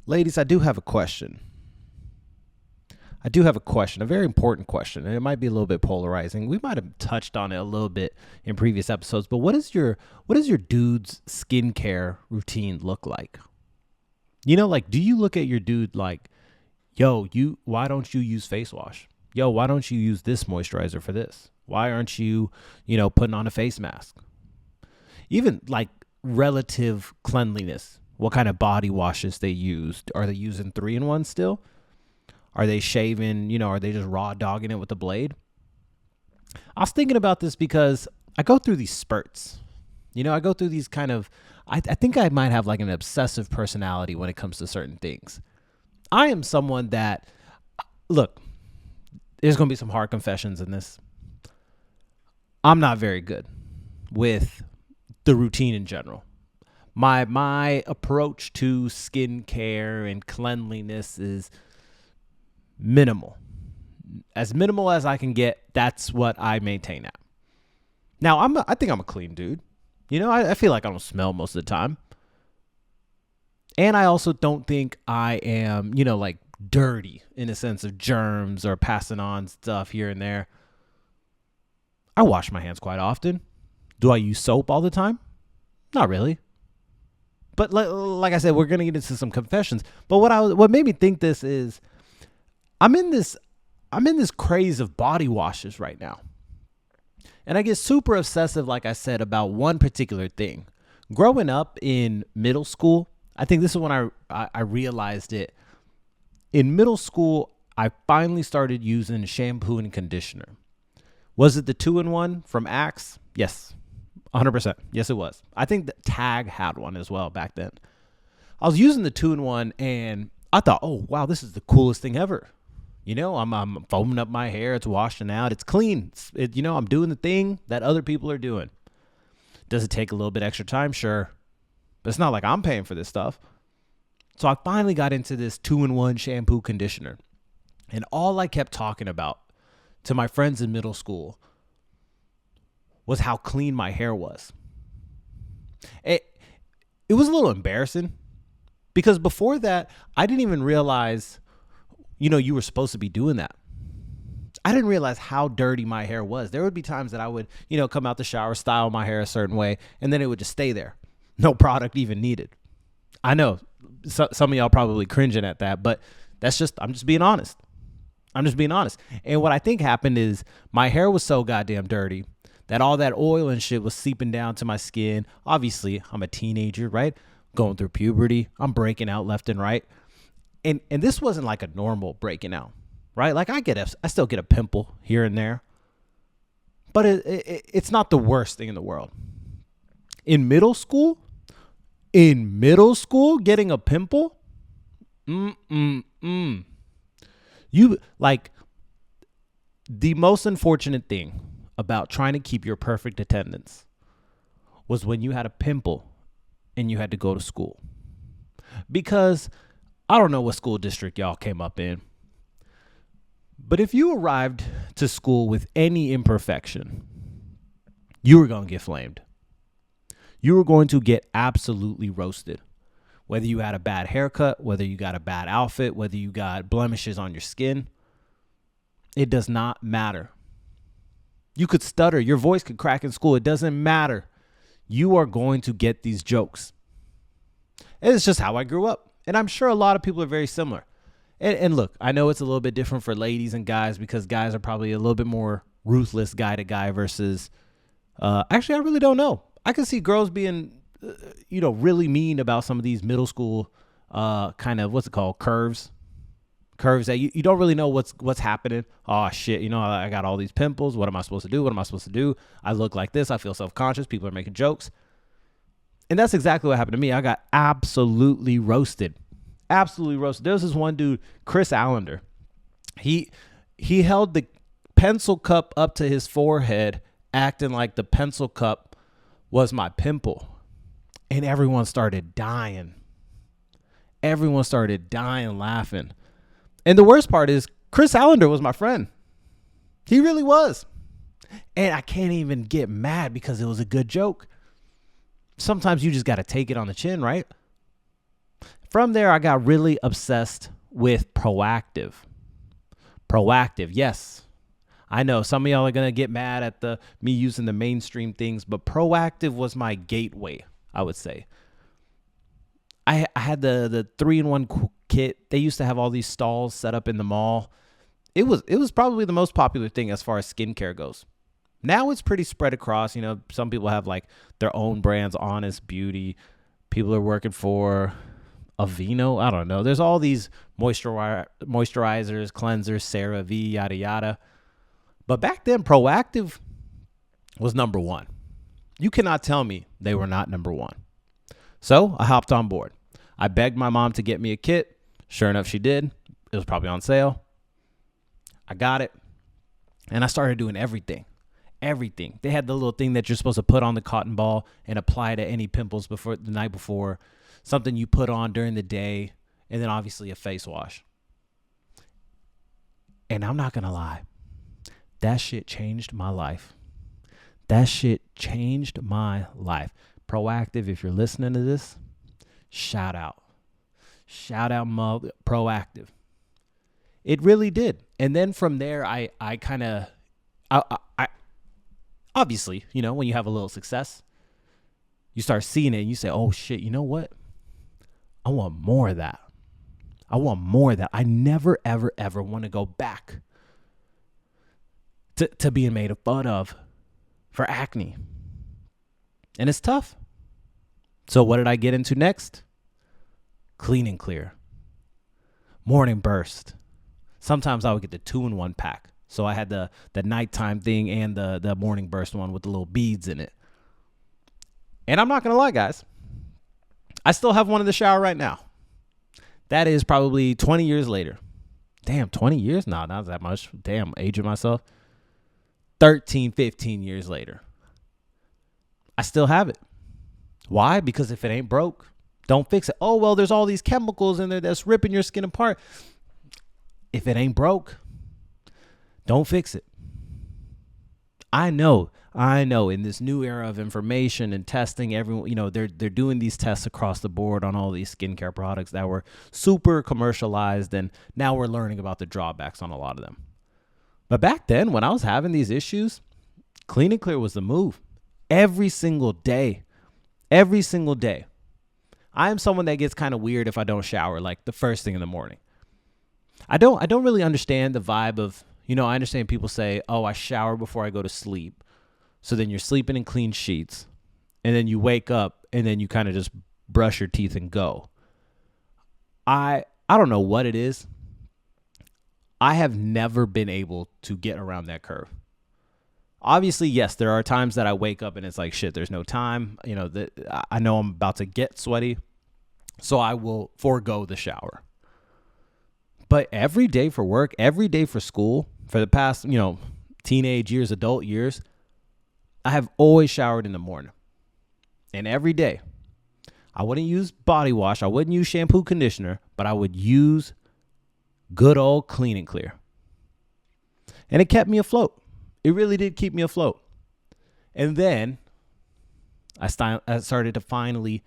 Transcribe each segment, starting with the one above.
Ladies, I do have a question. A very important question, and it might be a little bit polarizing. We might have touched on it a little bit in previous episodes, but what does your dude's skincare routine look like? Like, do you look at your dude like, yo, why don't you use face wash? Yo, why don't you use this moisturizer for this? Why aren't you, putting on a face mask? Even like relative cleanliness. What kind of body washes they used? Are they using 3-in-1 still? Are they shaving, are they just raw dogging it with a blade? I was thinking about this because I go through these spurts. I go through these kind of, I think I might have like an obsessive personality when it comes to certain things. I am someone that, look, there's going to be some hard confessions in this. I'm not very good with the routine in general. My approach to skincare and cleanliness is minimal. As minimal as I can get, that's what I maintain at. Now, I think I'm a clean dude. I feel like I don't smell most of the time. And I also don't think I am, like dirty in a sense of germs or passing on stuff here and there. I wash my hands quite often. Do I use soap all the time? Not really. But like I said, we're going to get into some confessions. But what made me think this is I'm in this craze of body washes right now. And I get super obsessive, like I said, about one particular thing. Growing up in middle school, I think this is when I realized it. In middle school, I finally started using shampoo and conditioner. Was it the 2-in-1 from Axe? Yes. 100%. Yes, it was. I think that Tag had one as well back then. I was using the 2-in-1 and I thought, oh, wow, this is the coolest thing ever. I'm foaming up my hair. It's washing out. It's clean. I'm doing the thing that other people are doing. Does it take a little bit extra time? Sure. But it's not like I'm paying for this stuff. So I finally got into this 2-in-1 shampoo conditioner. And all I kept talking about to my friends in middle school was how clean my hair was. It was a little embarrassing because before that, I didn't even realize, you were supposed to be doing that. I didn't realize how dirty my hair was. There would be times that I would, come out the shower, style my hair a certain way, and then it would just stay there. No product even needed. I know some of y'all probably cringing at that, but I'm just being honest. And what I think happened is my hair was so goddamn dirty that all that oil and shit was seeping down to my skin. Obviously, I'm a teenager, right? Going through puberty. I'm breaking out left and right. And this wasn't like a normal breaking out, right? Like I still get a pimple here and there, but it's not the worst thing in the world. In middle school, getting a pimple, you like the most unfortunate thing about trying to keep your perfect attendance was when you had a pimple and you had to go to school. Because I don't know what school district y'all came up in, but if you arrived to school with any imperfection, you were going to get flamed. You were going to get absolutely roasted. Whether you had a bad haircut, whether you got a bad outfit, whether you got blemishes on your skin, it does not matter. You could stutter. Your voice could crack in school. It doesn't matter. You are going to get these jokes. And it's just how I grew up. And I'm sure a lot of people are very similar. And look, I know it's a little bit different for ladies and guys because guys are probably a little bit more ruthless guy to guy versus, actually, I really don't know. I can see girls being, really mean about some of these middle school kind of, what's it called, curves that you don't really know what's happening. Oh, shit, I got all these pimples. What am I supposed to do? I look like this. I feel self-conscious. People are making jokes. And that's exactly what happened to me. I got absolutely roasted. There was this one dude, Chris Allender. He held the pencil cup up to his forehead, acting like the pencil cup was my pimple. And everyone started dying. Laughing. And the worst part is Chris Allender was my friend. He really was. And I can't even get mad because it was a good joke. Sometimes you just got to take it on the chin, right? From there, I got really obsessed with Proactive. Proactive, yes. I know some of y'all are going to get mad at me using the mainstream things, but Proactive was my gateway, I would say. I had the 3-in-1 kit. They used to have all these stalls set up in the mall. It was probably the most popular thing as far as skincare goes. Now it's pretty spread across. You know, some people have like their own brands, Honest Beauty. People are working for Aveeno. I don't know. There's all these moisturizers, cleansers, CeraVe, yada, yada. But back then, Proactive was number one. You cannot tell me they were not number one. So I hopped on board. I begged my mom to get me a kit. Sure enough, she did. It was probably on sale. I got it. And I started doing everything. Everything. They had the little thing that you're supposed to put on the cotton ball and apply to any pimples before the night before. Something you put on during the day. And then obviously a face wash. And I'm not going to lie. That shit changed my life. That shit changed my life. Proactive, if you're listening to this, shout out. Shout out Proactive. It really did. And then from there, I obviously, you know, when you have a little success, you start seeing it and you say, oh shit, you know what? I want more of that. I want more of that. I never, ever, ever want to go back to being made fun of for acne. And it's tough. So what did I get into next? Clean and Clear. Morning Burst. Sometimes I would get the 2-in-1 pack. So I had the nighttime thing and the Morning Burst one with the little beads in it. And I'm not going to lie, guys. I still have one in the shower right now. That is probably 20 years later. Damn, 20 years? No, not that much. Damn, aging myself. 13, 15 years later. I still have it. Why? Because if it ain't broke, don't fix it. Oh, well, there's all these chemicals in there that's ripping your skin apart. If it ain't broke, don't fix it. I know in this new era of information and testing, everyone, you know, they're doing these tests across the board on all these skincare products that were super commercialized. And now we're learning about the drawbacks on a lot of them. But back then, when I was having these issues, Clean and Clear was the move. Every single day. Every single day. I am someone that gets kind of weird if I don't shower like the first thing in the morning. I don't really understand the vibe of, you know, I understand people say, oh, I shower before I go to sleep. So then you're sleeping in clean sheets and then you wake up and then you kind of just brush your teeth and go. I don't know what it is. I have never been able to get around that curve. Obviously, yes, there are times that I wake up and it's like, shit, there's no time. You know, I know I'm about to get sweaty, so I will forego the shower. But every day for work, every day for school, for the past, you know, teenage years, adult years, I have always showered in the morning. And every day, I wouldn't use body wash. I wouldn't use shampoo, conditioner, but I would use good old Clean and Clear. And it kept me afloat. It really did keep me afloat. And then I started to finally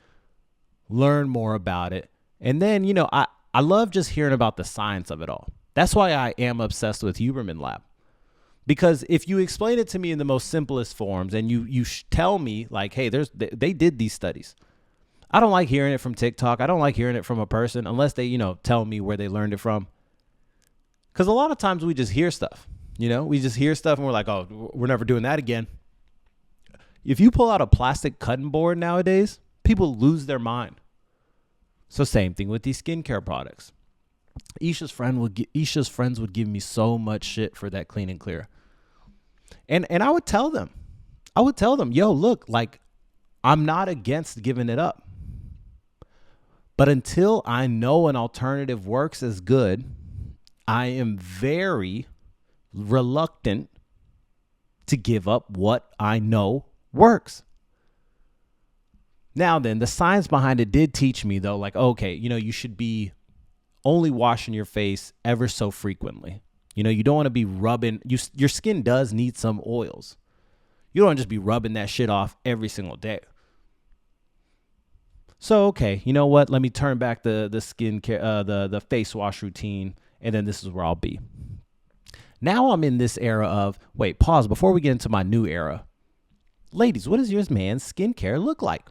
learn more about it. And then, you know, I love just hearing about the science of it all. That's why I am obsessed with Huberman Lab. Because if you explain it to me in the most simplest forms and you tell me like, hey, they did these studies. I don't like hearing it from TikTok. I don't like hearing it from a person unless they, you know, tell me where they learned it from. Because a lot of times we just hear stuff. You know, we just hear stuff and we're like, oh, we're never doing that again. If you pull out a plastic cutting board nowadays, people lose their mind. So same thing with these skincare products. Isha's friends would give me so much shit for that Clean and Clear. And I would tell them, yo, look, like I'm not against giving it up. But until I know an alternative works as good, I am very reluctant to give up what I know works. Now then, the science behind it did teach me though, like, okay, you know, you should be only washing your face ever so frequently. You know, you don't want to be rubbing, your skin does need some oils. You don't want to just be rubbing that shit off every single day. So, okay, you know what? Let me turn back the skin care, the face wash routine, and then this is where I'll be. Now I'm in this era of, wait, pause before we get into my new era. Ladies, what does your man's skincare look like?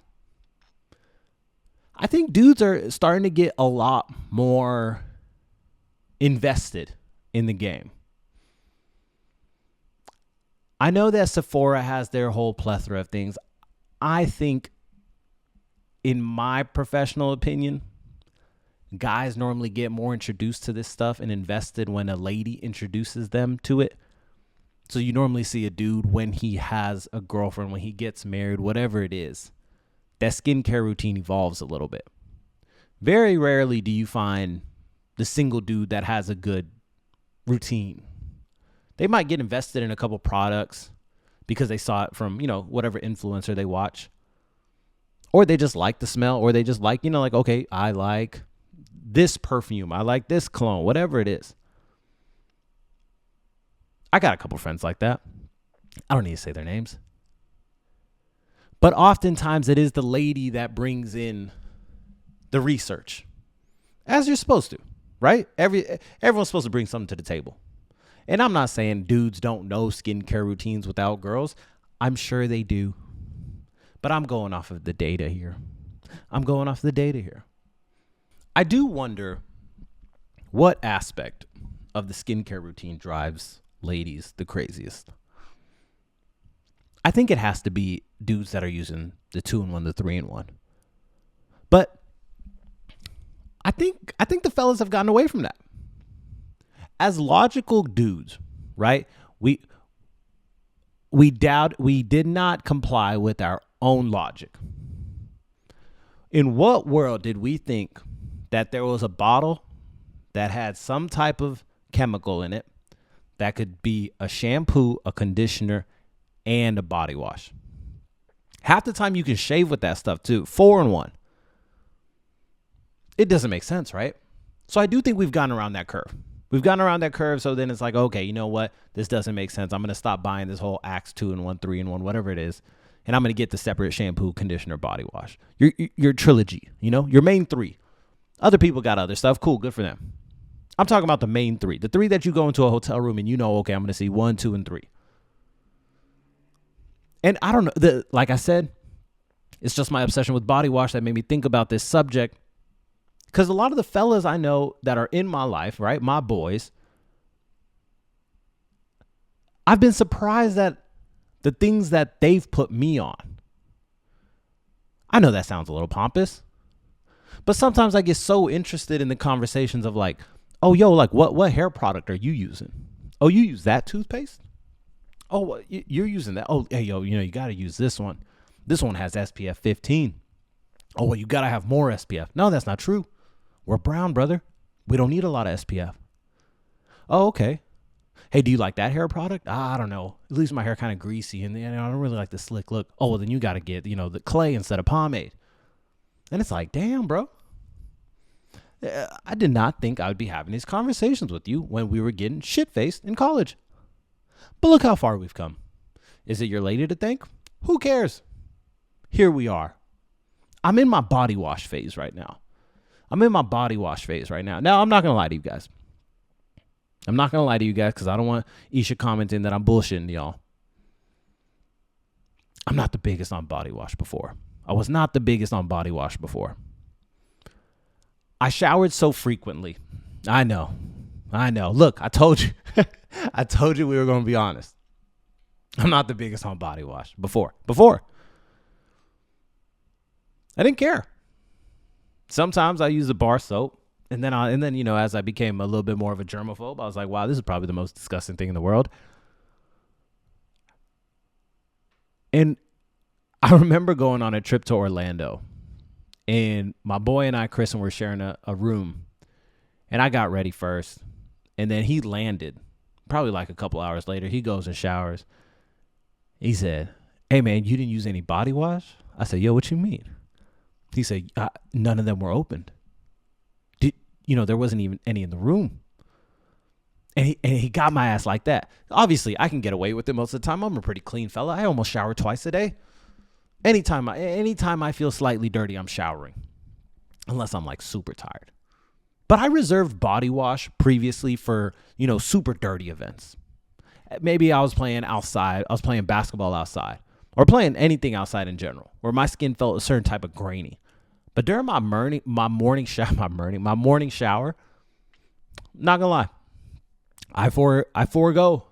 I think dudes are starting to get a lot more invested in the game. I know that Sephora has their whole plethora of things. I think, in my professional opinion, guys normally get more introduced to this stuff and invested when a lady introduces them to it. So you normally see a dude when he has a girlfriend, when he gets married, whatever it is, that skincare routine evolves a little bit. Very rarely do you find the single dude that has a good routine. They might get invested in a couple products because they saw it from, whatever influencer they watch. Or they just like the smell, or they just like, like, okay, I like this perfume. I like this cologne, whatever it is. I got a couple friends like that. I don't need to say their names. But oftentimes it is the lady that brings in the research, as you're supposed to, right? Everyone's supposed to bring something to the table. And I'm not saying dudes don't know skincare routines without girls. I'm sure they do. But I'm going off of the data here. I do wonder what aspect of the skincare routine drives ladies the craziest. I think it has to be dudes that are using the 2-in-1, the 3-in-1. But I think the fellas have gotten away from that. As logical dudes, right? We did not comply with our own logic. In what world did we think that there was a bottle that had some type of chemical in it that could be a shampoo, a conditioner, and a body wash? Half the time you can shave with that stuff too. 4-in-1. It doesn't make sense, right? So I do think we've gotten around that curve. So then it's like, okay, you know what? This doesn't make sense. I'm going to stop buying this whole Axe 2-in-1, 3-in-1, whatever it is. And I'm going to get the separate shampoo, conditioner, body wash. Your trilogy, your main 3. Other people got other stuff. Cool, good for them. I'm talking about the main 3. The 3 that you go into a hotel room and okay, I'm going to see 1, 2, and 3. And I don't know, like I said, it's just my obsession with body wash that made me think about this subject. Because a lot of the fellas I know that are in my life, right, my boys, I've been surprised at the things that they've put me on. I know that sounds a little pompous, but sometimes I get so interested in the conversations of like, oh, yo, like what hair product are you using? Oh, you use that toothpaste? Oh, you're using that. Oh, hey, yo, you got to use this one. This one has SPF 15. Oh, well, you got to have more SPF. No, that's not true. We're brown, brother. We don't need a lot of SPF. Oh, okay. Hey, do you like that hair product? I don't know. It leaves my hair kind of greasy, and I don't really like the slick look. Oh, well, then you got to get, the clay instead of pomade. And it's like, damn, bro. I did not think I would be having these conversations with you when we were getting shit-faced in college. But look how far we've come. Is it your lady to thank? Who cares? Here we are. I'm in my body wash phase right now. Now, I'm not going to lie to you guys. Because I don't want Isha commenting that I'm bullshitting y'all. I'm not the biggest on body wash before. I was not the biggest on body wash before. I showered so frequently. I know. Look, I told you. I told you we were going to be honest. I'm not the biggest on body wash before. I didn't care. Sometimes I use a bar soap, and then as I became a little bit more of a germaphobe, I was like, wow, this is probably the most disgusting thing in the world. And I remember going on a trip to Orlando, and my boy and I, Kristen, were sharing a room, and I got ready first, and then he landed. Probably like a couple hours later, he goes and showers. He said, hey, man, you didn't use any body wash? I said, yo, what you mean? He said, none of them were opened. There wasn't even any in the room. And he got my ass like that. Obviously, I can get away with it most of the time. I'm a pretty clean fella. I almost shower twice a day. Anytime I feel slightly dirty, I'm showering, unless I'm like super tired. But I reserved body wash previously for, super dirty events. Maybe I was playing outside. I was playing basketball outside or playing anything outside in general where my skin felt a certain type of grainy. But during my morning shower, not gonna lie, I forego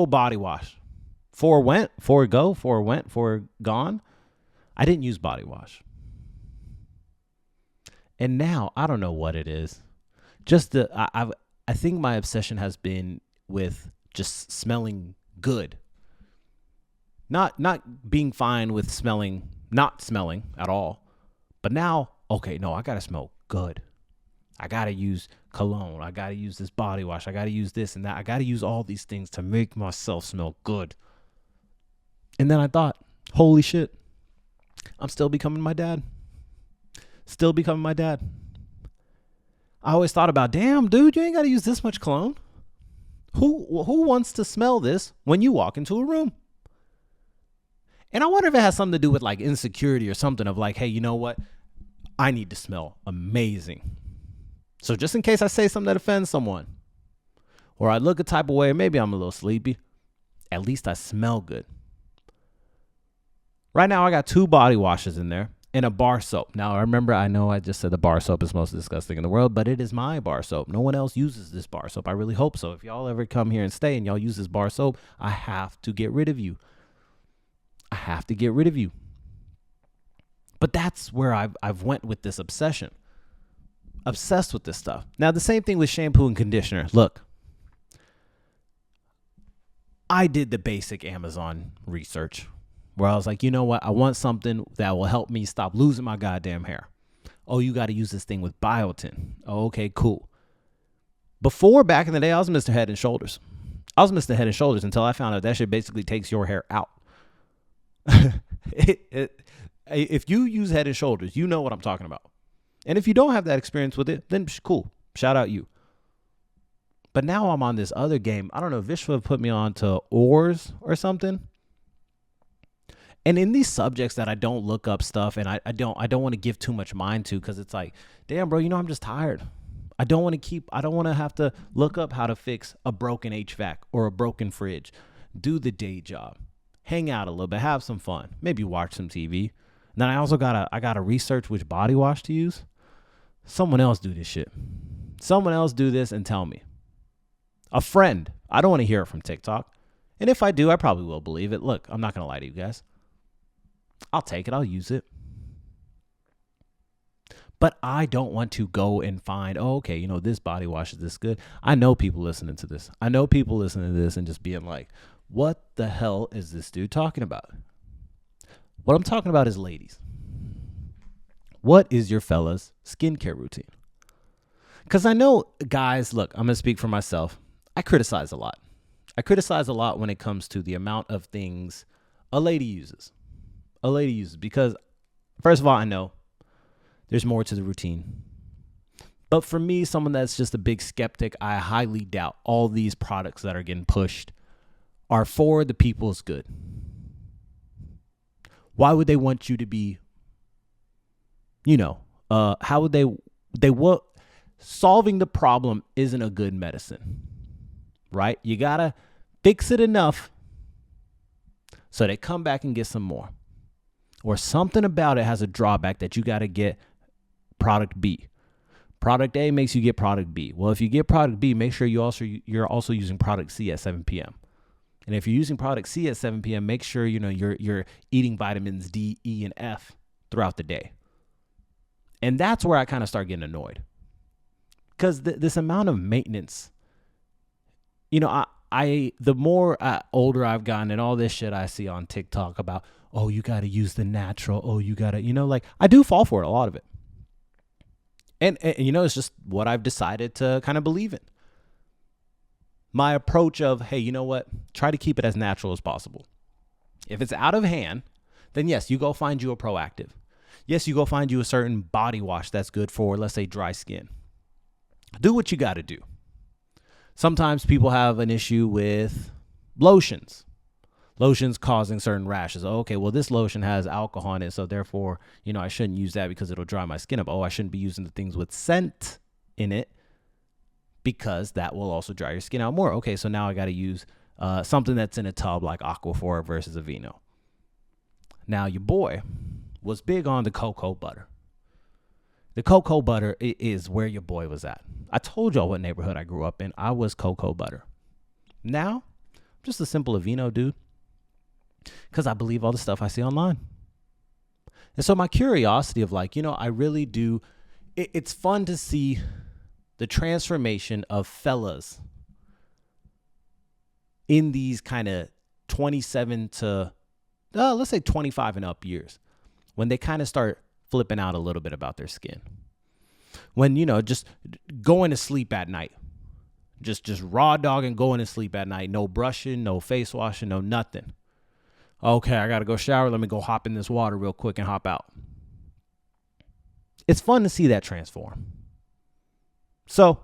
body wash. Gone. I didn't use body wash. And now I don't know what it is. I think my obsession has been with just smelling good. Not being fine with not smelling at all. But now, okay, no, I got to smell good. I got to use cologne. I got to use this body wash. I got to use this and that. I got to use all these things to make myself smell good. And then I thought, holy shit, I'm still becoming my dad. I always thought about, damn, dude, you ain't got to use this much cologne. Who wants to smell this when you walk into a room? And I wonder if it has something to do with like insecurity or something of like, hey, you know what? I need to smell amazing. So just in case I say something that offends someone or I look a type of way, maybe I'm a little sleepy, at least I smell good. Right now, I got 2 body washes in there and a bar soap. Now, I know I just said the bar soap is most disgusting in the world, but it is my bar soap. No one else uses this bar soap. I really hope so. If y'all ever come here and stay and y'all use this bar soap, I have to get rid of you. But that's where I've went with this obsession. Obsessed with this stuff. Now, the same thing with shampoo and conditioner. Look, I did the basic Amazon research where I was like, you know what? I want something that will help me stop losing my goddamn hair. Oh, you got to use this thing with biotin. Oh, okay, cool. Before, back in the day, I was Mr. Head and Shoulders. Until I found out that shit basically takes your hair out. If you use Head and Shoulders, you know what I'm talking about. And if you don't have that experience with it, then cool. Shout out you. But now I'm on this other game. I don't know. Vishwa put me on to Oars or something. And in these subjects that I don't look up stuff and I don't want to give too much mind to because it's like, damn, bro, I'm just tired. I don't want to have to look up how to fix a broken HVAC or a broken fridge. Do the day job. Hang out a little bit. Have some fun. Maybe watch some TV. And then I also gotta research which body wash to use. Someone else do this shit. Someone else do this and tell me. A friend. I don't want to hear it from TikTok. And if I do, I probably will believe it. Look, I'm not going to lie to you guys. I'll take it. I'll use it. But I don't want to go and find, this body wash is this good. I know people listening to this. And just being like, what the hell is this dude talking about? What I'm talking about is ladies. What is your fella's skincare routine? Because I know, guys, look, I'm going to speak for myself. I criticize a lot. When it comes to the amount of things a lady uses. Because, first of all, I know there's more to the routine. But for me, someone that's just a big skeptic, I highly doubt all these products that are getting pushed are for the people's good. Why would they want you to be, how would solving the problem isn't a good medicine, right? You got to fix it enough so they come back and get some more. Or something about it has a drawback that you got to get product B. Product A makes you get product B. Well, if you get product B, make sure you're also using product C at 7 p.m. And if you're using product C at 7 p.m., make sure you're eating vitamins D, E, and F throughout the day. And that's where I kind of start getting annoyed. Because this amount of maintenance, the more older I've gotten and all this shit I see on TikTok about, oh, you got to use the natural. Oh, you got to, I do fall for it, a lot of it. And it's just what I've decided to kind of believe in. My approach of, hey, you know what? Try to keep it as natural as possible. If it's out of hand, then yes, you go find you a Proactive. Yes, you go find you a certain body wash that's good for, let's say, dry skin. Do what you got to do. Sometimes people have an issue with lotions. Lotions causing certain rashes. Oh, okay, well, this lotion has alcohol in it, so therefore, I shouldn't use that because it'll dry my skin up. Oh, I shouldn't be using the things with scent in it because that will also dry your skin out more. Okay, so now I got to use something that's in a tub like Aquaphor versus Aveeno. Now, your boy was big on the cocoa butter. The cocoa butter is where your boy was at. I told y'all what neighborhood I grew up in. I was cocoa butter. Now, I'm just a simple Aveeno dude because I believe all the stuff I see online. And so my curiosity of I really do, it's fun to see the transformation of fellas in these kind of 27 to, let's say 25 and up years when they kind of start flipping out a little bit about their skin. When, just going to sleep at night. Just raw dogging going to sleep at night. No brushing, no face washing, no nothing. Okay, I got to go shower. Let me go hop in this water real quick and hop out. It's fun to see that transform. So,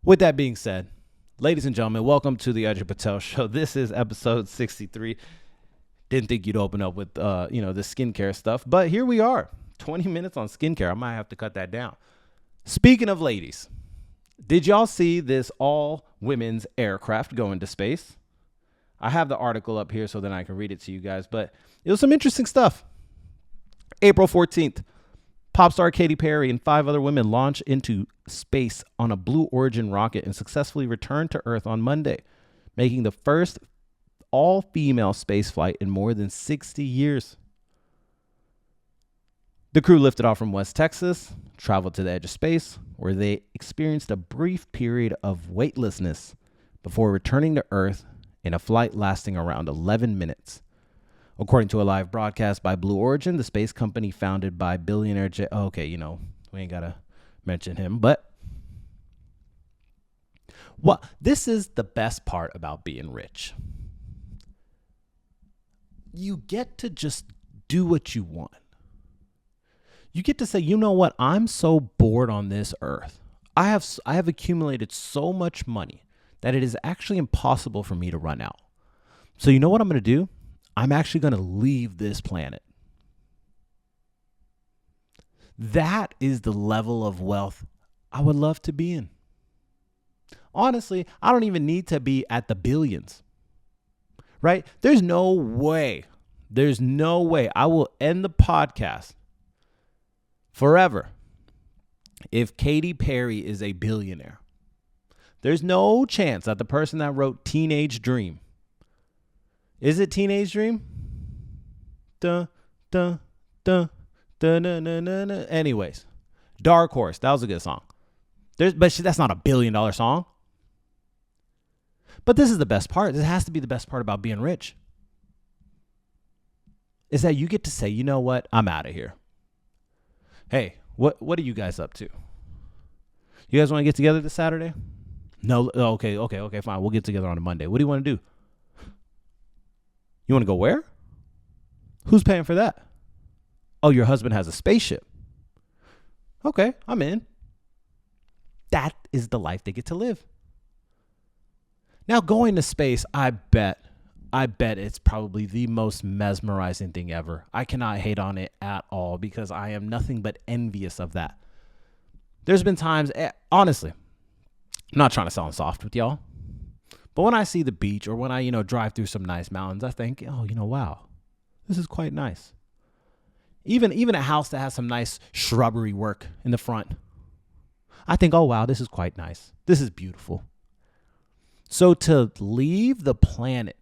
with that being said, ladies and gentlemen, welcome to the Ajay Patel Show. This is episode 63. Didn't think you'd open up with, the skincare stuff, but here we are. 20 minutes on skincare. I might have to cut that down. Speaking of ladies, did y'all see this all women's aircraft go into space? I have the article up here so then I can read it to you guys, but it was some interesting stuff. April 14th, pop star Katy Perry and 5 other women launch into space on a Blue Origin rocket and successfully return to Earth on Monday, making the first all-female space flight in more than 60 years. The crew lifted off from West Texas, traveled to the edge of space, where they experienced a brief period of weightlessness before returning to Earth in a flight lasting around 11 minutes. According to a live broadcast by Blue Origin, the space company founded by billionaire we ain't got to mention him, but this is the best part about being rich. You get to just do what you want. You get to say, you know what? I'm so bored on this earth. I have accumulated so much money that it is actually impossible for me to run out. So you know what I'm going to do? I'm actually going to leave this planet. That is the level of wealth I would love to be in. Honestly, I don't even need to be at the billions. Right? There's no way I will end the podcast forever if Katy Perry is a billionaire. There's no chance that the person that wrote Teenage Dream, is it Teenage Dream? Dun, dun, dun, dun, dun, dun, dun, dun. Anyways, Dark Horse, that was a good song. That's not $1 billion song. But this is the best part. This has to be the best part about being rich. Is that you get to say, you know what? I'm out of here. Hey, what are you guys up to? You guys want to get together this Saturday? No. Okay, fine. We'll get together on a Monday. What do you want to do? You want to go where? Who's paying for that? Oh, your husband has a spaceship. Okay, I'm in. That is the life they get to live. Now, going to space, I bet it's probably the most mesmerizing thing ever. I cannot hate on it at all because I am nothing but envious of that. There's been times, honestly, I'm not trying to sound soft with y'all, but when I see the beach or when I, drive through some nice mountains, I think, wow, this is quite nice. Even a house that has some nice shrubbery work in the front, I think, oh, wow, this is quite nice. This is beautiful. So to leave the planet,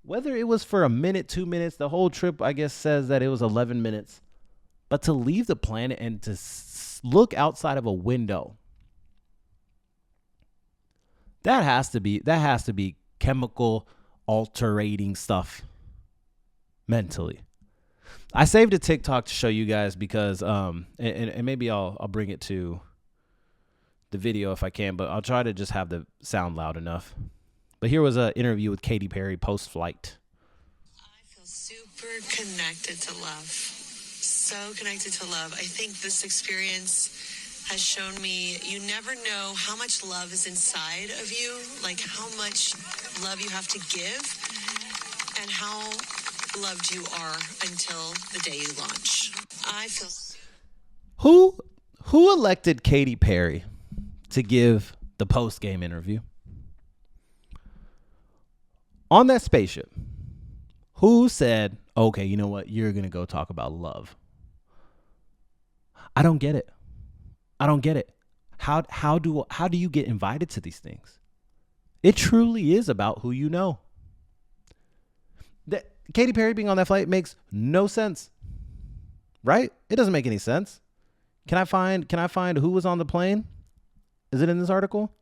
whether it was for a minute, 2 minutes, the whole trip, I guess, says that it was 11 minutes. But to leave the planet and to look outside of a window, that has to be chemical alterating stuff mentally. I saved a TikTok to show you guys because, and maybe I'll bring it to the video if I can, but I'll try to just have the sound loud enough. But here was an interview with Katy Perry post-flight. I feel super connected to love. So connected to love. I think this experience has shown me you never know how much love is inside of you, like how much love you have to give. and how loved you are until the day you launch. I feel Who elected Katy Perry to give the post-game interview? On that spaceship, who said, okay, you know what? You're going to go talk about love. I don't get it. How do you get invited to these things? It truly is about who you know. That Katy Perry being on that flight makes no sense. Right? It doesn't make any sense. Can I find who was on the plane? Is it in this article?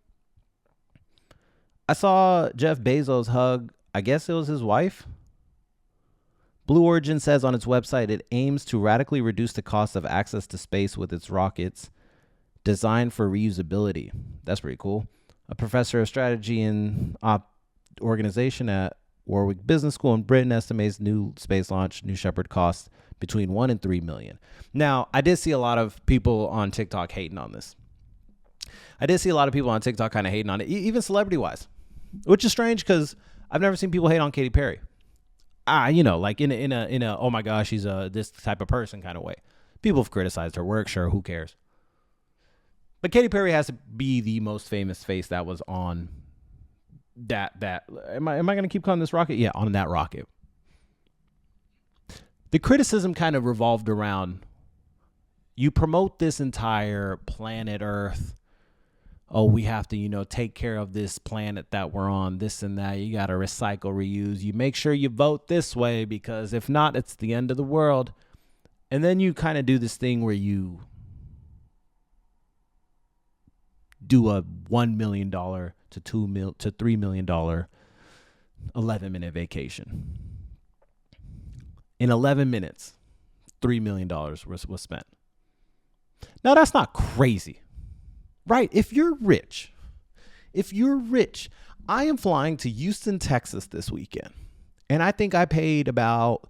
I saw Jeff Bezos hug, I guess it was his wife. Blue Origin says on its website it aims to radically reduce the cost of access to space with its rockets designed for reusability. That's pretty cool. A professor of strategy and organization at Warwick Business School in Britain estimates new space launch, New Shepard costs between 1 and 3 million. Now, I did see a lot of people on TikTok hating on this. I did see a lot of people on TikTok kind of hating on it, even celebrity-wise, which is strange because I've never seen people hate on Katy Perry. Like in a oh my gosh, she's this type of person kind of way. People have criticized her work, sure, who cares? But Katy Perry has to be the most famous face that was on that. Am I going to keep calling this rocket? Yeah, on that rocket. The criticism kind of revolved around, you promote this entire planet Earth. Oh, we have to, take care of this planet that we're on, this and that. You got to recycle, reuse. You make sure you vote this way because if not, it's the end of the world. And then you kind of do this thing where you do a $1 million to $3 million 11-minute vacation. In 11 minutes, $3 million was spent. Now, that's not crazy, right? If you're rich, I am flying to Houston, Texas this weekend. And I think I paid about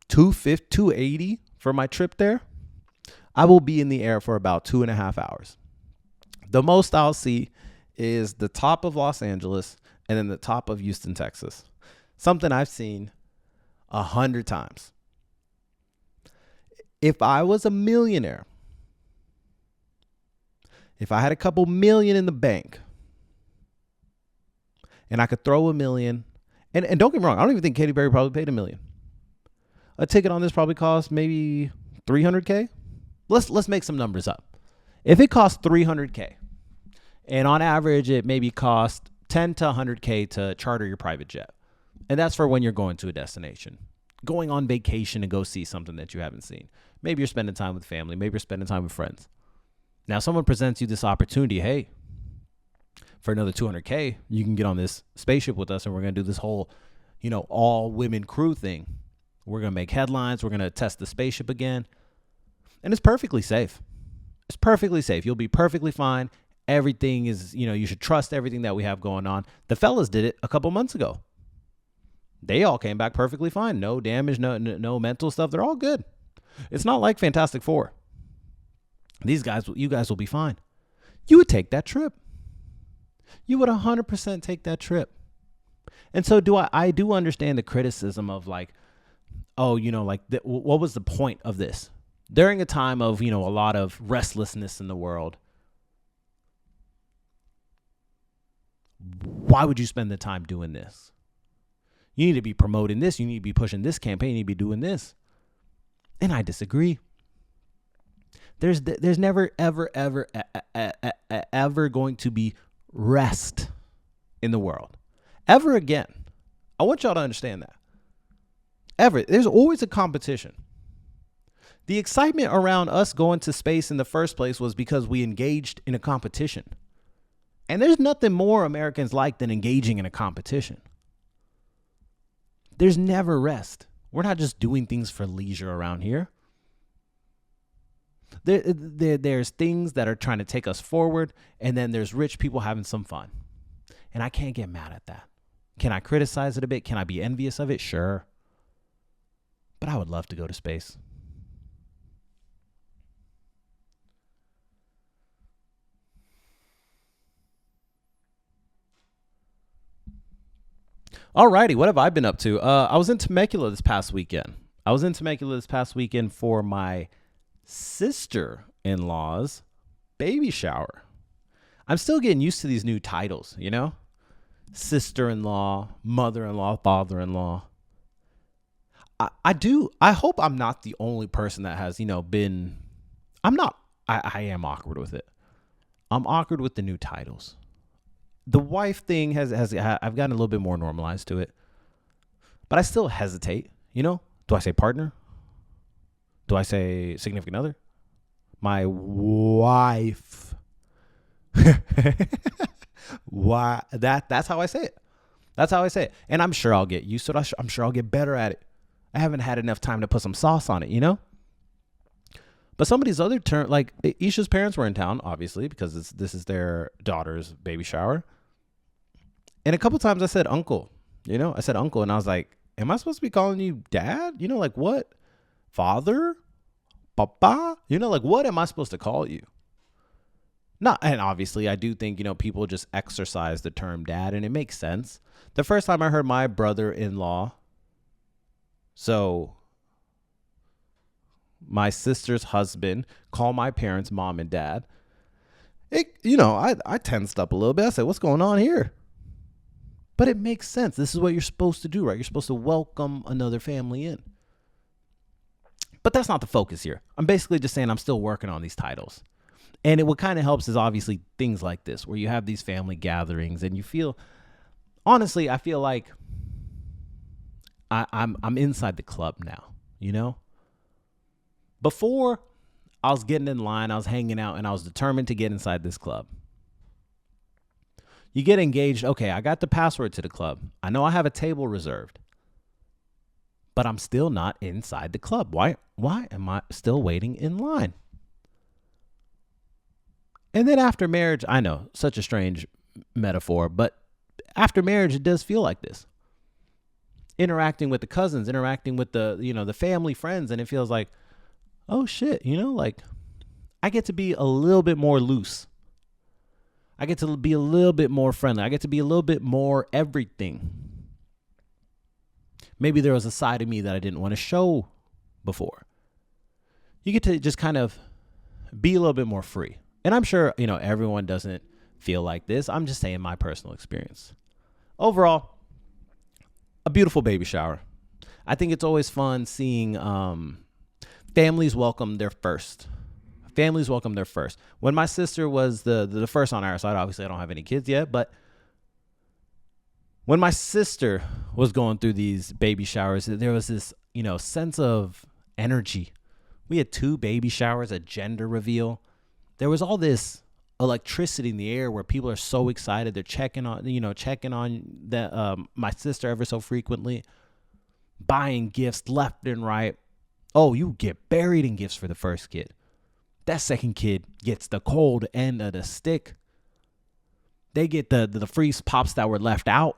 $280 for my trip there. I will be in the air for about 2.5 hours. The most I'll see is the top of Los Angeles and then the top of Houston, Texas. Something I've seen 100 times. If I was a millionaire, if I had a couple million in the bank and I could throw $1 million, and don't get me wrong, I don't even think Katy Perry probably paid $1 million. A ticket on this probably cost maybe $300K. Let's make some numbers up. If it costs $300K, and on average it maybe costs $10 to $100K to charter your private jet, and that's for when you're going to a destination, going on vacation to go see something that you haven't seen. Maybe you're spending time with family. Maybe you're spending time with friends. Now someone presents you this opportunity. Hey, for another $200K, you can get on this spaceship with us and we're going to do this whole, all women crew thing. We're going to make headlines. We're going to test the spaceship again. And it's perfectly safe. It's perfectly safe. You'll be perfectly fine. Everything is, you should trust everything that we have going on. The fellas did it a couple months ago. They all came back perfectly fine. No damage, no mental stuff. They're all good. It's not like Fantastic Four. You guys will be fine. You would take that trip. You would 100% take that trip. And so I do understand the criticism of like, oh, what was the point of this? During a time of, a lot of restlessness in the world, why would you spend the time doing this? You need to be promoting this. You need to be pushing this campaign. You need to be doing this. And I disagree. There's never, ever, ever, ever going to be rest in the world. Ever again. I want y'all to understand that. Ever. There's always a competition. The excitement around us going to space in the first place was because we engaged in a competition. And there's nothing more Americans like than engaging in a competition. There's never rest. We're not just doing things for leisure around here. There's things that are trying to take us forward, and then there's rich people having some fun. And I can't get mad at that. Can I criticize it a bit? Can I be envious of it? Sure. But I would love to go to space. Alrighty, what have I been up to? I was in Temecula this past weekend. For my sister-in-law's baby shower. I'm still getting used to these new titles, you know? Sister-in-law, mother-in-law, father-in-law. I hope I'm not the only person that has, been, I'm not, I am awkward with it. I'm awkward with the new titles. The wife thing I've gotten a little bit more normalized to it, but I still hesitate, Do I say partner? Do I say significant other? My wife. Why? That's how I say it. And I'm sure I'll get used to it. I'm sure I'll get better at it. I haven't had enough time to put some sauce on it, But some of these other terms, like Isha's parents were in town, obviously, because this is their daughter's baby shower. And a couple times I said uncle, and I was like, am I supposed to be calling you dad? Like what? Father? Papa? Like what am I supposed to call you? Not, and obviously I do think, people just exercise the term dad, and it makes sense. The first time I heard my brother-in-law, so my sister's husband, call my parents mom and dad, I tensed up a little bit. I said, what's going on here? But it makes sense. This is what you're supposed to do, right? You're supposed to welcome another family in. But that's not the focus here. I'm basically just saying I'm still working on these titles. And what kind of helps is obviously things like this, where you have these family gatherings and you feel, honestly, I feel like I'm inside the club now, Before, I was getting in line, I was hanging out, and I was determined to get inside this club. You get engaged. Okay, I got the password to the club. I know I have a table reserved, but I'm still not inside the club. Why am I still waiting in line? And then after marriage, I know, such a strange metaphor, but after marriage, it does feel like this. Interacting with the cousins, interacting with the family, friends, and it feels like, oh shit, like I get to be a little bit more loose. I get to be a little bit more friendly. I get to be a little bit more everything. Maybe there was a side of me that I didn't want to show before. You get to just kind of be a little bit more free. And I'm sure, everyone doesn't feel like this. I'm just saying my personal experience. Overall, a beautiful baby shower. I think it's always fun seeing families welcome their first. When my sister was the first on our side, obviously I don't have any kids yet, but when my sister was going through these baby showers, there was this, sense of energy. We had 2 baby showers, a gender reveal. There was all this electricity in the air where people are so excited. They're checking on my sister ever so frequently, buying gifts left and right. Oh, you get buried in gifts for the first kid. That second kid gets the cold end of the stick. They get the free pops that were left out.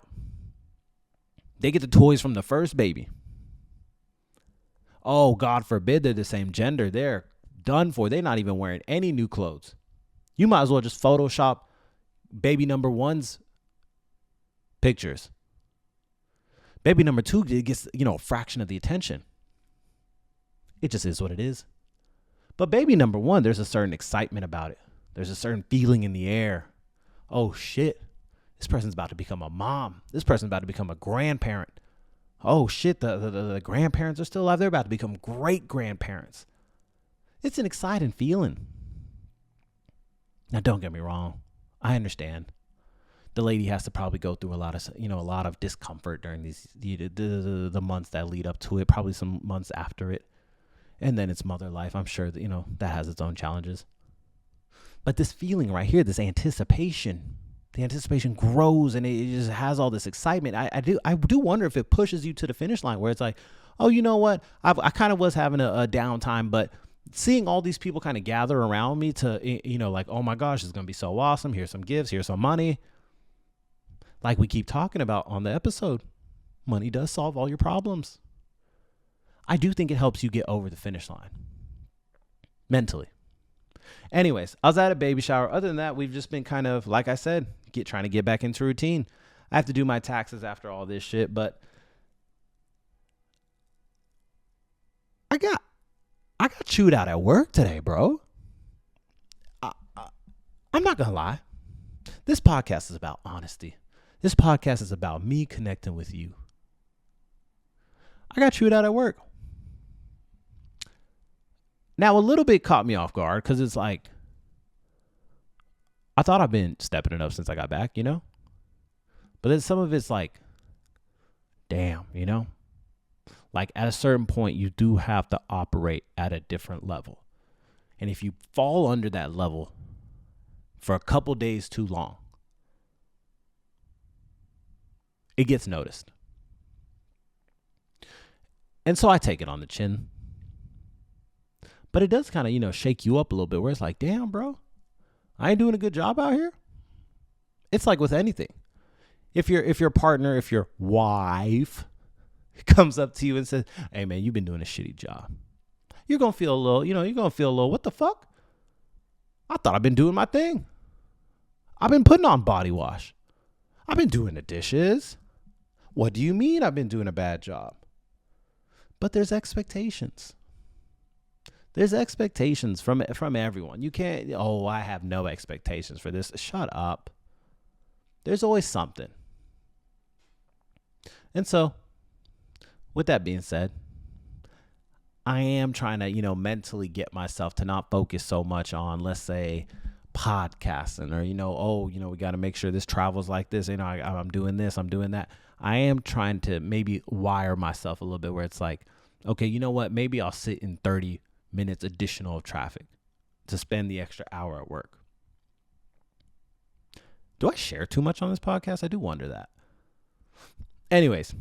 They get the toys from the first baby. Oh, God forbid they're the same gender. They're done for. They're not even wearing any new clothes. You might as well just Photoshop baby number 1's pictures. Baby number 2 gets, a fraction of the attention. It just is what it is. But baby number 1, there's a certain excitement about it. There's a certain feeling in the air. Oh, shit. This person's about to become a mom. This person's about to become a grandparent. Oh, shit. The grandparents are still alive. They're about to become great grandparents. It's an exciting feeling. Now, don't get me wrong. I understand. The lady has to probably go through a lot of discomfort during these the months that lead up to it, probably some months after it. And then it's mother life. I'm sure that, that has its own challenges. But this feeling right here, this anticipation, the anticipation grows and it just has all this excitement. I do wonder if it pushes you to the finish line where it's like, oh, you know what? I kind of was having a downtime, but seeing all these people kind of gather around me to, like, oh my gosh, it's going to be so awesome. Here's some gifts. Here's some money. Like we keep talking about on the episode, money does solve all your problems. I do think it helps you get over the finish line mentally. Anyways, I was at a baby shower. Other than that, we've just been kind of, like I said, trying to get back into routine. I have to do my taxes after all this shit, but I got chewed out at work today, bro. I'm not gonna lie. This podcast is about honesty. This podcast is about me connecting with you. I got chewed out at work. Now, a little bit caught me off guard because it's like, I thought I've been stepping it up since I got back, you know? But then some of it's like, damn, you know? Like at a certain point, you do have to operate at a different level. And if you fall under that level for a couple days too long, it gets noticed. And so I take it on the chin. But it does kind of, you know, shake you up a little bit where it's like, damn, bro, I ain't doing a good job out here. It's like with anything. If your partner, if your wife comes up to you and says, hey, man, you've been doing a shitty job, you're going to feel a little, you know, what the fuck? I thought I've been doing my thing. I've been putting on body wash. I've been doing the dishes. What do you mean I've been doing a bad job? But there's expectations. There's expectations from everyone. You can't, I have no expectations for this. Shut up. There's always something. And so, with that being said, I am trying to, you know, mentally get myself to not focus so much on, let's say, podcasting or, you know, we got to make sure this travels like this. You know, I'm doing this, I'm doing that. I am trying to maybe wire myself a little bit where it's like, okay, you know what? Maybe I'll sit in 30 minutes additional of traffic to spend the extra hour at work. Do I share too much on this podcast? I do wonder that. Anyways,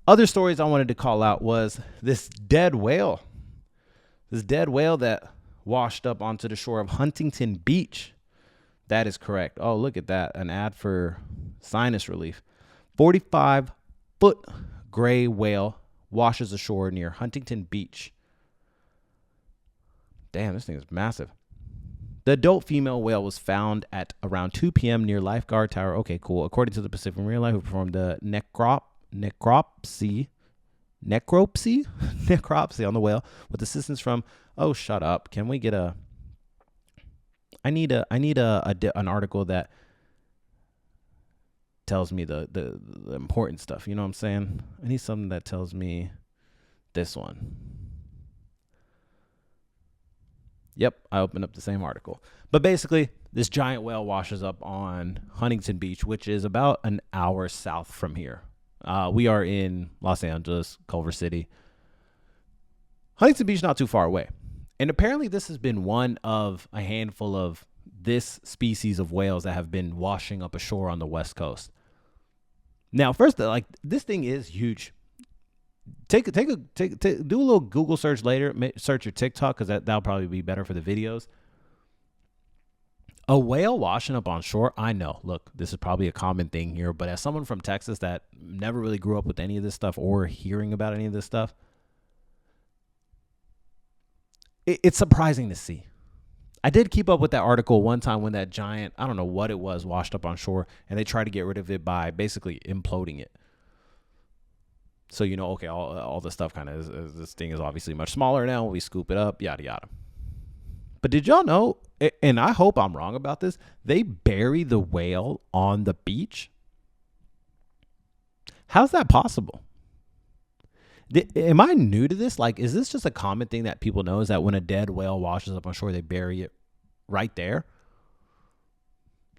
other stories I wanted to call out was this dead whale. This dead whale that washed up onto the shore of Huntington Beach. That is correct. Oh, look at that. An ad for sinus relief. 45-foot gray whale washes ashore near Huntington Beach. Damn, this thing is massive. The adult female whale was found at around 2 p.m. near Lifeguard Tower. Okay, cool. According to the Pacific Marine Life, who performed the necropsy on the whale with assistance from, shut up. Can we get I need an article that tells me the important stuff. You know what I'm saying? I need something that tells me this one. Yep, I opened up the same article. But basically, this giant whale washes up on Huntington Beach, which is about an hour south from here. We are in Los Angeles, Culver City. Huntington Beach, not too far away. And apparently this has been one of a handful of this species of whales that have been washing up ashore on the West Coast. Now, first, like, this thing is huge. Do a little Google search later. Search your TikTok because that'll probably be better for the videos. A whale washing up on shore. I know. Look, this is probably a common thing here, but as someone from Texas that never really grew up with any of this stuff or hearing about any of this stuff, it's surprising to see. I did keep up with that article one time when that giant, I don't know what it was, washed up on shore, and they tried to get rid of it by basically imploding it. So, you know, okay, all the stuff kind of, this thing is obviously much smaller now. We scoop it up, yada, yada. But did y'all know, and I hope I'm wrong about this, they bury the whale on the beach? How's that possible? Am I new to this? Like, is this just a common thing that people know, is that when a dead whale washes up on shore, they bury it right there?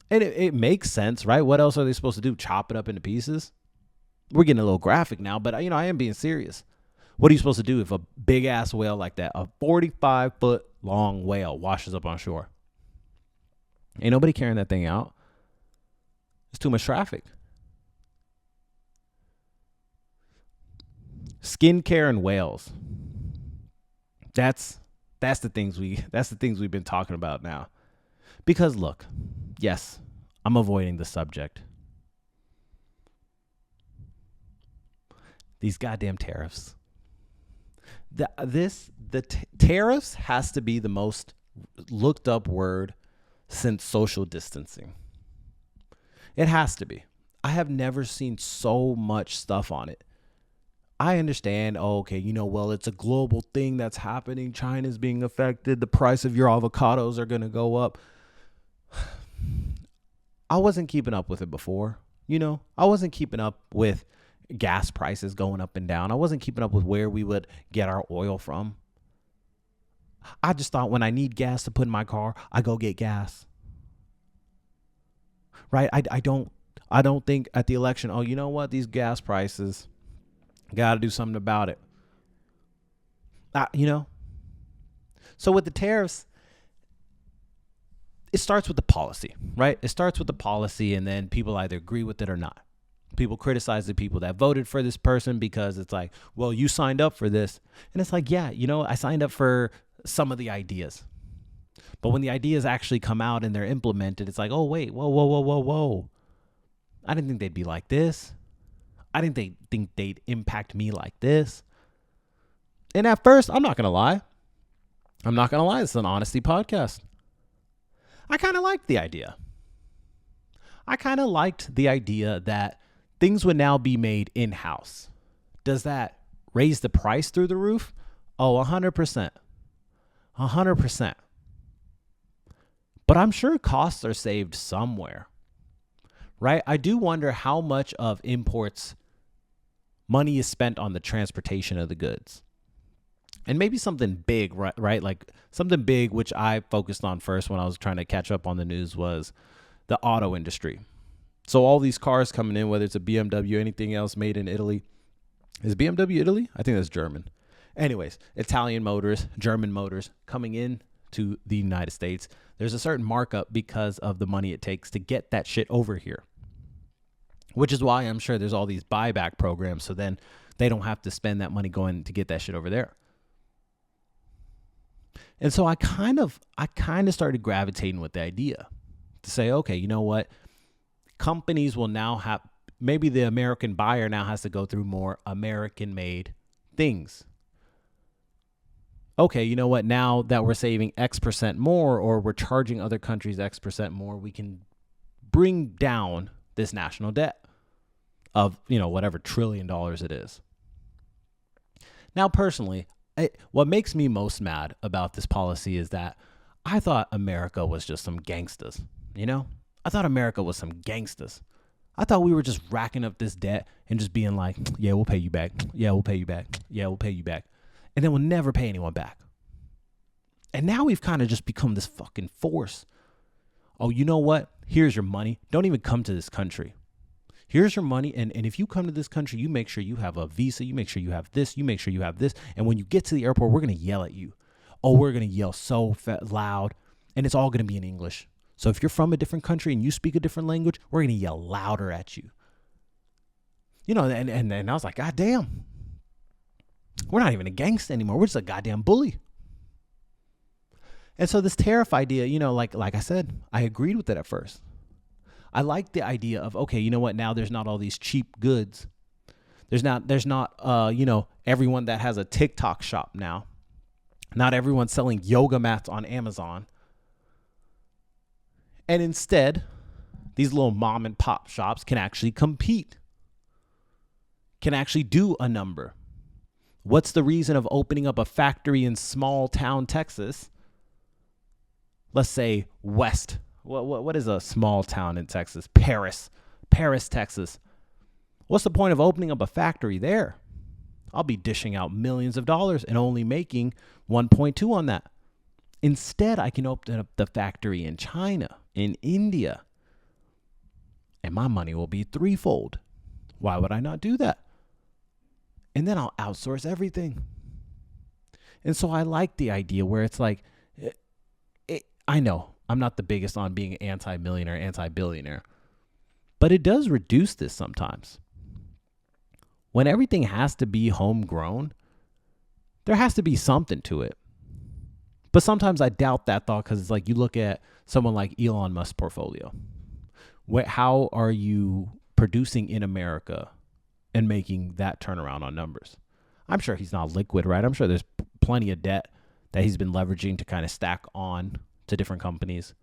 And it makes sense, right? What else are they supposed to do? Chop it up into pieces? We're getting a little graphic now, but, you know, I am being serious. What are you supposed to do if a big ass whale like that, a 45-foot long whale, washes up on shore? Ain't nobody carrying that thing out. It's too much traffic. Skincare and whales. That's the things we've been talking about now. Because look, yes, I'm avoiding the subject. These goddamn tariffs. Tariffs has to be the most looked up word since social distancing. It has to be. I have never seen so much stuff on it. I understand, oh, okay, well, it's a global thing that's happening. China's being affected. The price of your avocados are going to go up. I wasn't keeping up with it before. I wasn't keeping up with gas prices going up and down. I wasn't keeping up with where we would get our oil from. I just thought when I need gas to put in my car, I go get gas. Right? I don't think at the election, oh, you know what? These gas prices, got to do something about it. So with the tariffs, it starts with the policy, right? It starts with the policy, and then people either agree with it or not. People criticize the people that voted for this person because it's like, well, you signed up for this. And it's like, yeah, I signed up for some of the ideas. But when the ideas actually come out and they're implemented, it's like, oh, wait, whoa. I didn't think they'd be like this. I didn't think they'd impact me like this. And at first, I'm not going to lie. This is an honesty podcast. I kind of liked the idea. I kind of liked the idea that things would now be made in-house. Does that raise the price through the roof? Oh, 100%. 100%. But I'm sure costs are saved somewhere, right? I do wonder how much of imports money is spent on the transportation of the goods. And maybe something big, right? Like something big, which I focused on first when I was trying to catch up on the news, was the auto industry. So all these cars coming in, whether it's a BMW, anything else made in Italy. Is BMW Italy? I think that's German. Anyways, Italian motors, German motors coming in to the United States. There's a certain markup because of the money it takes to get that shit over here. Which is why I'm sure there's all these buyback programs. So then they don't have to spend that money going to get that shit over there. And so I kind of started gravitating with the idea to say, okay, you know what? Companies will now have, maybe the American buyer now has to go through more American-made things. Okay, you know what? Now that we're saving X percent more, or we're charging other countries X percent more, we can bring down this national debt of, whatever $1 trillion it is. Now, personally, what makes me most mad about this policy is that I thought America was just some gangsters, I thought America was some gangsters. I thought we were just racking up this debt and just being like, yeah, we'll pay you back. Yeah, we'll pay you back. Yeah, we'll pay you back. And then we'll never pay anyone back. And now we've kind of just become this fucking force. Oh, you know what? Here's your money. Don't even come to this country. Here's your money. And if you come to this country, you make sure you have a visa. You make sure you have this. You make sure you have this. And when you get to the airport, we're going to yell at you. Oh, we're going to yell so loud. And it's all going to be in English. So if you're from a different country and you speak a different language, we're going to yell louder at you. And I was like, God damn. We're not even a gangster anymore. We're just a goddamn bully. And so this tariff idea, like I said, I agreed with it at first. I liked the idea of, okay, you know what? Now there's not all these cheap goods. There's not everyone that has a TikTok shop now. Not everyone's selling yoga mats on Amazon. And instead, these little mom and pop shops can actually compete, can actually do a number. What's the reason of opening up a factory in small town Texas? Let's say West. What is a small town in Texas? Paris, Texas. What's the point of opening up a factory there? I'll be dishing out millions of dollars and only making 1.2 on that. Instead, I can open up the factory in China, in India, and my money will be threefold. Why would I not do that? And then I'll outsource everything. And so I like the idea where it's like, I know I'm not the biggest on being anti-millionaire, anti-billionaire, but it does reduce this sometimes. When everything has to be homegrown, there has to be something to it. But sometimes I doubt that thought, because it's like you look at someone like Elon Musk's portfolio. How are you producing in America and making that turnaround on numbers? I'm sure he's not liquid, right? I'm sure there's plenty of debt that he's been leveraging to kind of stack on to different companies.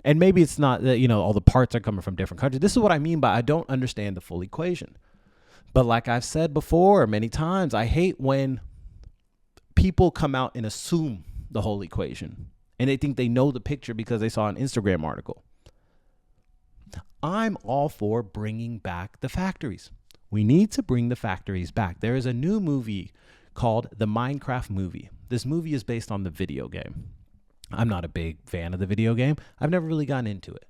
And maybe it's not that, all the parts are coming from different countries. This is what I mean by I don't understand the full equation. But like I've said before many times, I hate when people come out and assume the whole equation and they think they know the picture because they saw an Instagram article. I'm all for bringing back the factories. We need to bring the factories back. There is a new movie called The Minecraft Movie. This movie is based on the video game. I'm not a big fan of the video game. I've never really gotten into it.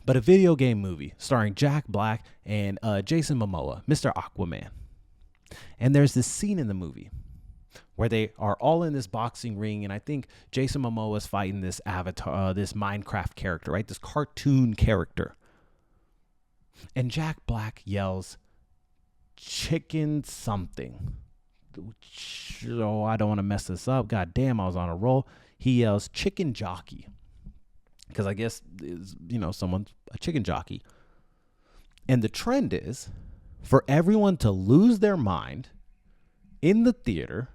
But a video game movie starring Jack Black and Jason Momoa, Mr. Aquaman. And there's this scene in the movie where they are all in this boxing ring, and I think Jason Momoa is fighting this avatar, this Minecraft character, right? This cartoon character. And Jack Black yells, "Chicken something." Oh, I don't want to mess this up. God damn, I was on a roll. He yells, "Chicken jockey." Because I guess, someone's a chicken jockey. And the trend is for everyone to lose their mind in the theater,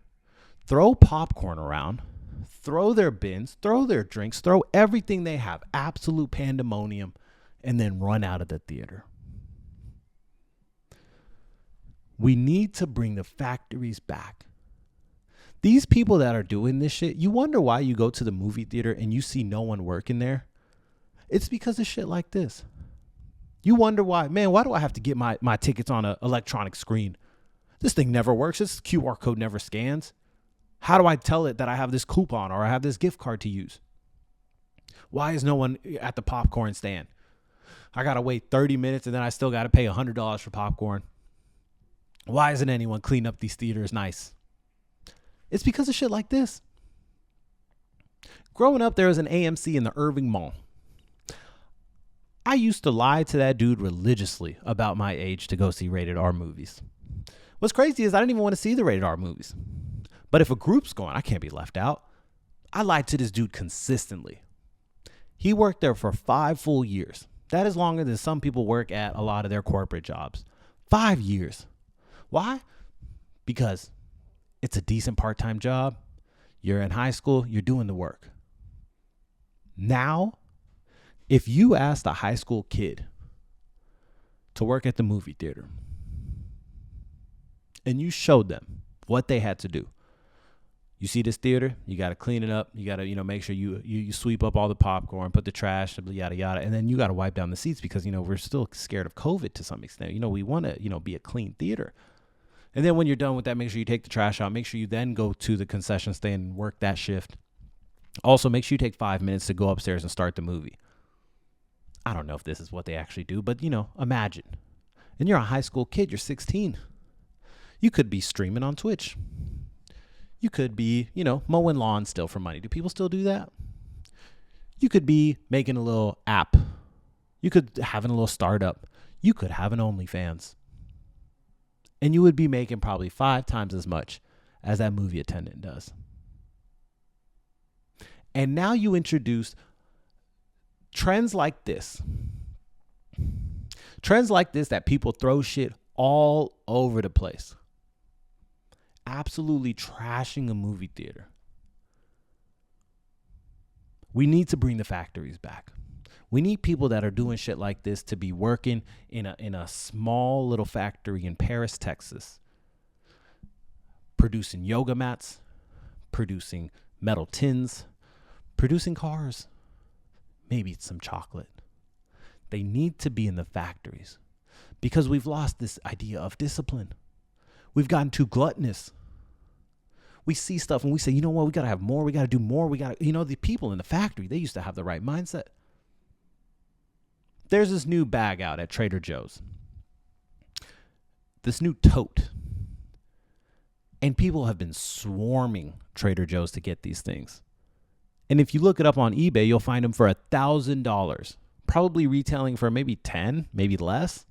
throw popcorn around, throw their bins, throw their drinks, throw everything they have, absolute pandemonium, and then run out of the theater. We need to bring the factories back. These people that are doing this shit, you wonder why you go to the movie theater and you see no one working there. It's because of shit like this. You wonder why, man, why do I have to get my tickets on an electronic screen? This thing never works. This QR code never scans. How do I tell it that I have this coupon or I have this gift card to use? Why is no one at the popcorn stand? I got to wait 30 minutes and then I still got to pay $100 for popcorn. Why isn't anyone cleaning up these theaters nice? It's because of shit like this. Growing up, there was an AMC in the Irving Mall. I used to lie to that dude religiously about my age to go see rated R movies. What's crazy is I didn't even want to see the rated R movies. But if a group's going, I can't be left out. I lied to this dude consistently. He worked there for 5 full years. That is longer than some people work at a lot of their corporate jobs. 5 years. Why? Because it's a decent part-time job. You're in high school. You're doing the work. Now, if you asked a high school kid to work at the movie theater and you showed them what they had to do, you see this theater, you got to clean it up. You got to, make sure you sweep up all the popcorn, put the trash, yada, yada. And then you got to wipe down the seats because, we're still scared of COVID to some extent. We want to, be a clean theater. And then when you're done with that, make sure you take the trash out. Make sure you then go to the concession stand and work that shift. Also, make sure you take 5 minutes to go upstairs and start the movie. I don't know if this is what they actually do, but, imagine. And you're a high school kid. You're 16. You could be streaming on Twitch. You could be, mowing lawns still for money. Do people still do that? You could be making a little app. You could having a little startup. You could have an OnlyFans. And you would be making probably 5 times as much as that movie attendant does. And now you introduce trends like this. Trends like this that people throw shit all over the place. Absolutely trashing a movie theater. We need to bring the factories back. We need people that are doing shit like this to be working in a small little factory in Paris, Texas, producing yoga mats, producing metal tins, producing cars, maybe some chocolate. They need to be in the factories because we've lost this idea of discipline. We've gotten too gluttonous. We see stuff and we say, you know what, we got to have more. We got to do more. We got to, the people in the factory, they used to have the right mindset. There's this new bag out at Trader Joe's. This new tote. And people have been swarming Trader Joe's to get these things. And if you look it up on eBay, you'll find them for $1,000. Probably retailing for maybe 10, maybe less.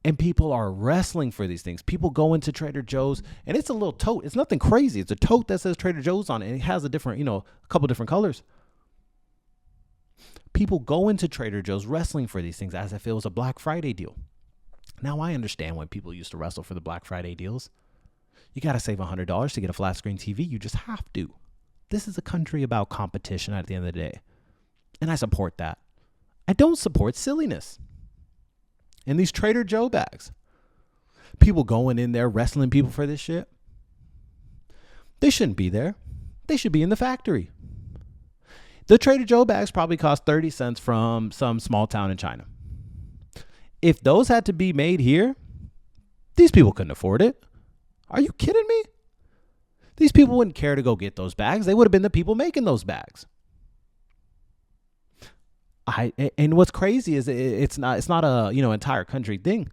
And people are wrestling for these things. People go into Trader Joe's and it's a little tote. It's nothing crazy. It's a tote that says Trader Joe's on it. And it has a different, a couple different colors. People go into Trader Joe's wrestling for these things as if it was a Black Friday deal. Now I understand when people used to wrestle for the Black Friday deals. You got to save $100 to get a flat screen TV. You just have to. This is a country about competition at the end of the day. And I support that. I don't support silliness. And these Trader Joe bags. People going in there wrestling people for this shit. They shouldn't be there. They should be in the factory. The Trader Joe bags probably cost 30 cents from some small town in China. If those had to be made here, these people couldn't afford it. Are you kidding me? These people wouldn't care to go get those bags. They would have been the people making those bags. And what's crazy is it's not a entire country thing.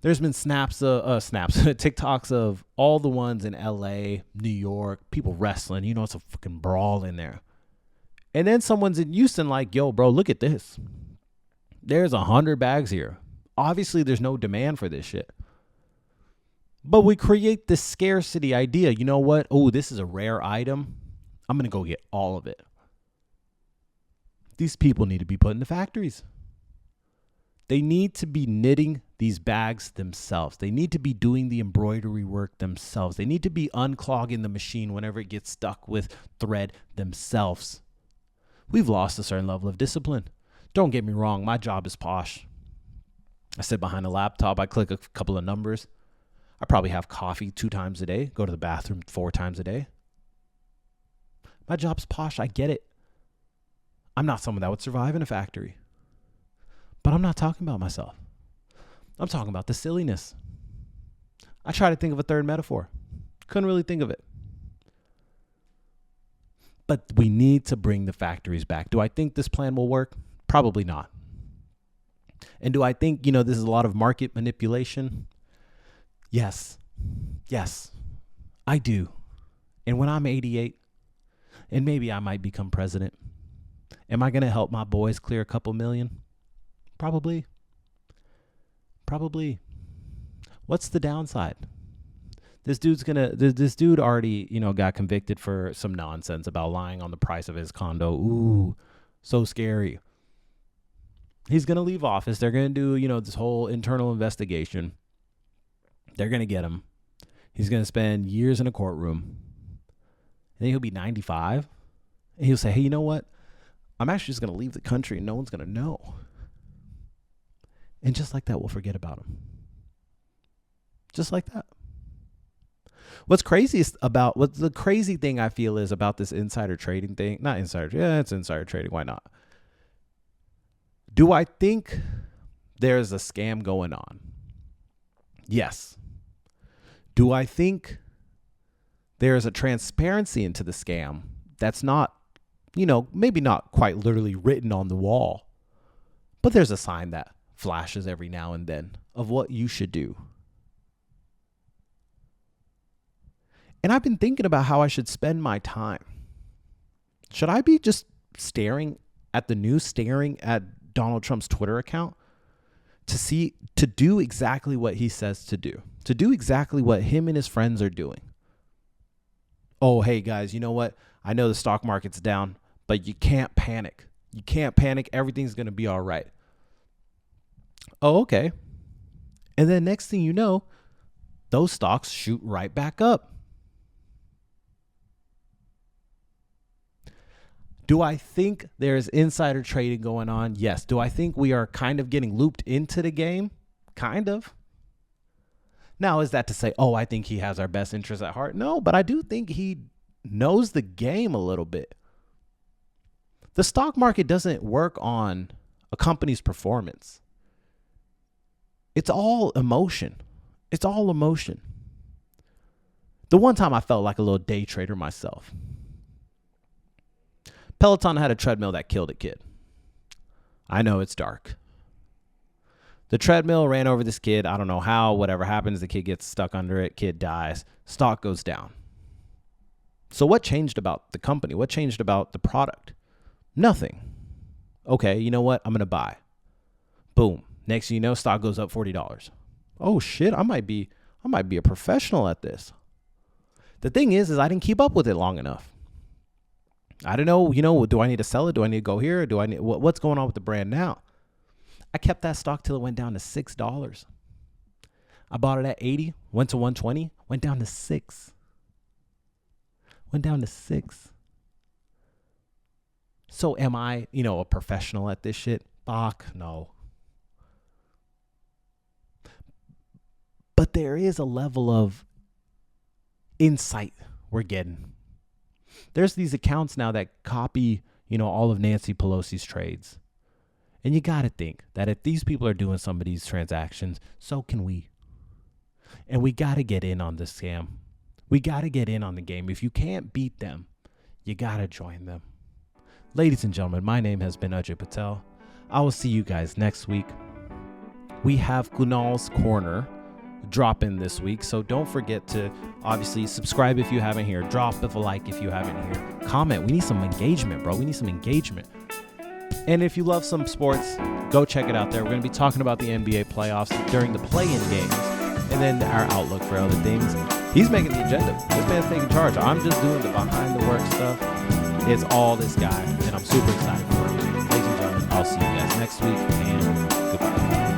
There's been TikToks of all the ones in LA, New York, people wrestling. It's a fucking brawl in there. And then someone's in Houston like, yo, bro, look at this. There's 100 bags here. Obviously, there's no demand for this shit. But we create this scarcity idea. You know what? Oh, this is a rare item. I'm going to go get all of it. These people need to be put in the factories. They need to be knitting these bags themselves. They need to be doing the embroidery work themselves. They need to be unclogging the machine whenever it gets stuck with thread themselves. We've lost a certain level of discipline. Don't get me wrong. My job is posh. I sit behind a laptop. I click a couple of numbers. I probably have coffee 2 times a day. Go to the bathroom 4 times a day. My job's posh. I get it. I'm not someone that would survive in a factory. But I'm not talking about myself. I'm talking about the silliness. I try to think of a third metaphor. Couldn't really think of it. But we need to bring the factories back. Do I think this plan will work? Probably not. And do I think, this is a lot of market manipulation? Yes. Yes, I do. And when I'm 88, and maybe I might become president, am I going to help my boys clear a couple million? Probably. What's the downside? This dude already, got convicted for some nonsense about lying on the price of his condo. Ooh, so scary. He's going to leave office. They're going to do, this whole internal investigation. They're going to get him. He's going to spend years in a courtroom. And then he'll be 95. And he'll say, hey, you know what? I'm actually just going to leave the country and no one's going to know. And just like that, we'll forget about him. Just like that. What's the crazy thing I feel is about this insider trading thing. Not insider. Yeah, it's insider trading. Why not? Do I think there's a scam going on? Yes. Do I think there's a transparency into the scam that's not, maybe not quite literally written on the wall, but there's a sign that flashes every now and then of what you should do? And I've been thinking about how I should spend my time. Should I be just staring at the news, staring at Donald Trump's Twitter account to do exactly what he says to do exactly what him and his friends are doing? Oh, hey guys, you know what? I know the stock market's down, but you can't panic. You can't panic. Everything's going to be all right. Oh, okay. And then next thing you know, those stocks shoot right back up. Do I think there's insider trading going on? Yes. Do I think we are kind of getting looped into the game? Kind of. Now, is that to say, I think he has our best interests at heart? No, but I do think he knows the game a little bit. The stock market doesn't work on a company's performance. It's all emotion. It's all emotion. The one time I felt like a little day trader myself. Peloton had a treadmill that killed a kid. I know it's dark. The treadmill ran over this kid. I don't know how. Whatever happens, the kid gets stuck under it. Kid dies. Stock goes down. So what changed about the company? What changed about the product? Nothing. Okay, you know what? I'm going to buy. Boom. Next thing you know, stock goes up $40. Oh shit, I might be a professional at this. The thing is I didn't keep up with it long enough. I don't know, do I need to sell it? Do I need to go here? What's going on with the brand now? I kept that stock till it went down to $6. I bought it at 80, went to 120, went down to 6. So am I, a professional at this shit? Fuck no. But there is a level of insight we're getting. There's these accounts now that copy, all of Nancy Pelosi's trades. And you got to think that if these people are doing some of these transactions, so can we. And we got to get in on this scam. We got to get in on the game. If you can't beat them, you got to join them. Ladies and gentlemen, my name has been Ajay Patel. I will see you guys next week. We have Kunal's Corner drop in this week, so don't forget to obviously subscribe if you haven't here. Drop a like if you haven't here. Comment. We need some engagement, bro. We need some engagement. And if you love some sports, go check it out there. We're going to be talking about the NBA playoffs during the play-in games and then our outlook for other things. He's making the agenda. This man's taking charge. I'm just doing the behind-the-work stuff. It's all this guy, and I'm super excited for it. Ladies and gentlemen, I'll see you guys next week, and goodbye.